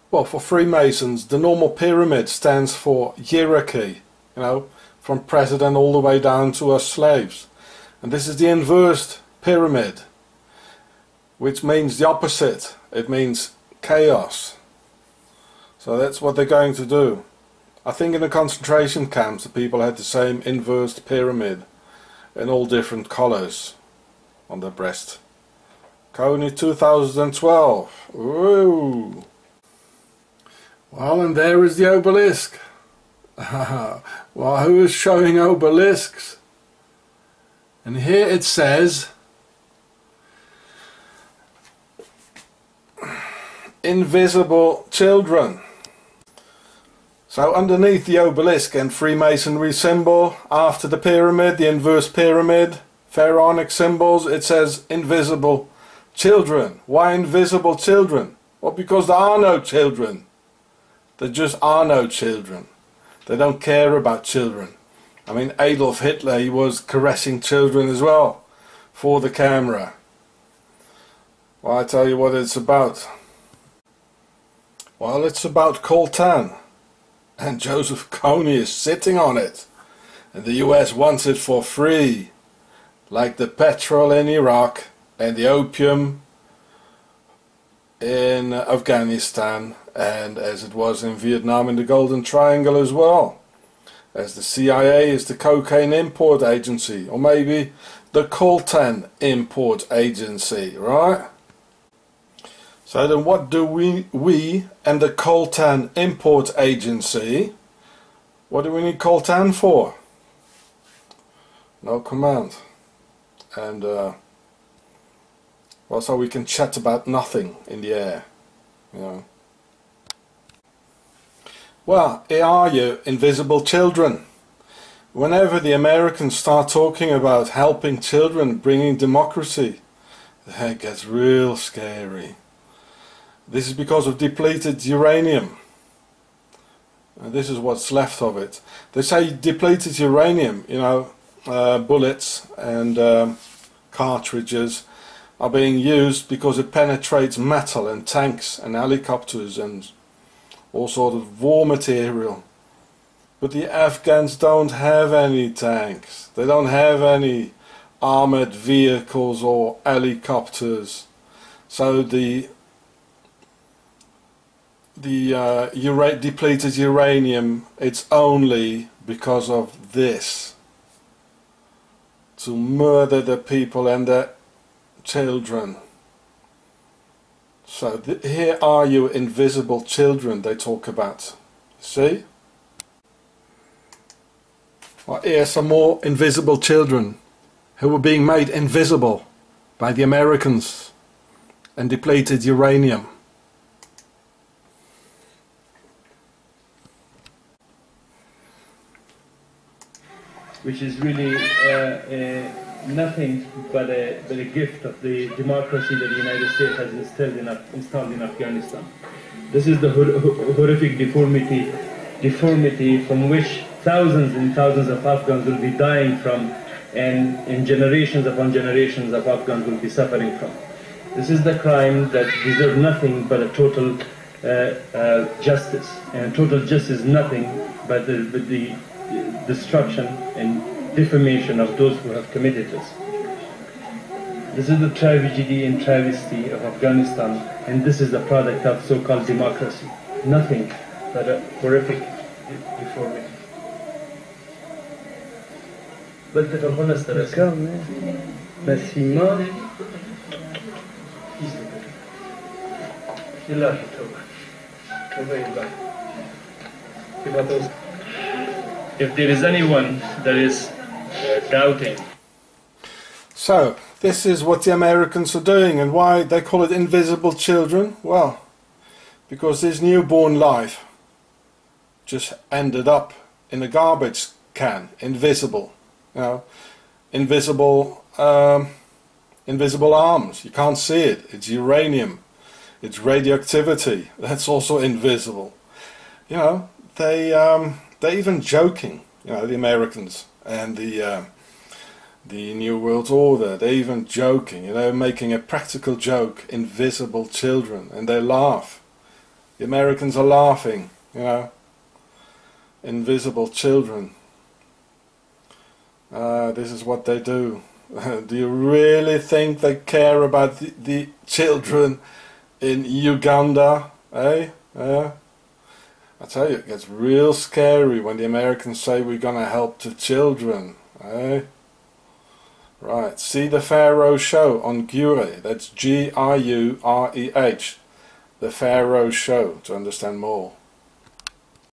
Well, for Freemasons, the normal pyramid stands for hierarchy, you know, from president all the way down to us slaves. And this is the inverted pyramid, which means the opposite. It means chaos. So that's what they're going to do. I think in the concentration camps the people had the same inverted pyramid in all different colors on their breast. Kony 2012. Woo! Well, and there is the obelisk. Well, who is showing obelisks? And here it says invisible children. So underneath the obelisk and Freemasonry symbol, after the pyramid, the inverse pyramid, pharaonic symbols, it says invisible children. Why invisible children? Well, because there are no children. There just are no children. They don't care about children. I mean, Adolf Hitler, he was caressing children as well for the camera. Well, I tell you what it's about. Well, it's about coltan. And Joseph Kony is sitting on it. And the US wants it for free. Like the petrol in Iraq and the opium in Afghanistan, and as it was in Vietnam in the Golden Triangle as well. As the CIA is the cocaine import agency, or maybe the coltan import agency, right? So then what do we and the coltan import agency, what do we need coltan for? No command. And well, so we can chat about nothing in the air, you know. Well, here are you, invisible children. Whenever the Americans start talking about helping children, bringing democracy, it gets real scary. This is because of depleted uranium. And this is what's left of it. They say depleted uranium, you know, bullets and cartridges are being used because it penetrates metal and tanks and helicopters and all sort of war material. But the Afghans don't have any tanks. They don't have any armored vehicles or helicopters. So the depleted uranium, it's only because of this. To murder the people and their children. So here are you, invisible children they talk about. See? Well, here are some more invisible children who were being made invisible by the Americans and depleted uranium. Which is really nothing but a gift of the democracy that the United States has installed in Afghanistan. This is the horrific deformity from which thousands and thousands of Afghans will be dying from, and generations upon generations of Afghans will be suffering from. This is the crime that deserves nothing but a total justice. And total justice is nothing but the destruction and defamation of those who have committed this. This is the tragedy and travesty of Afghanistan, and this is the product of so-called democracy. Nothing but a horrific deformity. If there is anyone that is doubting. So, this is what the Americans are doing, and why they call it invisible children? Well, because this newborn life just ended up in a garbage can, invisible, you know, invisible arms, you can't see it, it's uranium, it's radioactivity, that's also invisible. You know, they're even joking, you know, the Americans and the New World Order, they're even joking, you know, making a practical joke, invisible children, and they laugh. The Americans are laughing, you know. Invisible children. This is what they do. Do you really think they care about the children in Uganda? Eh? I tell you, it gets real scary when the Americans say we're gonna help the children. Eh? Right, see the Pharaoh show on Gureh. That's G-I-U-R-E-H. The Pharaoh show, to understand more.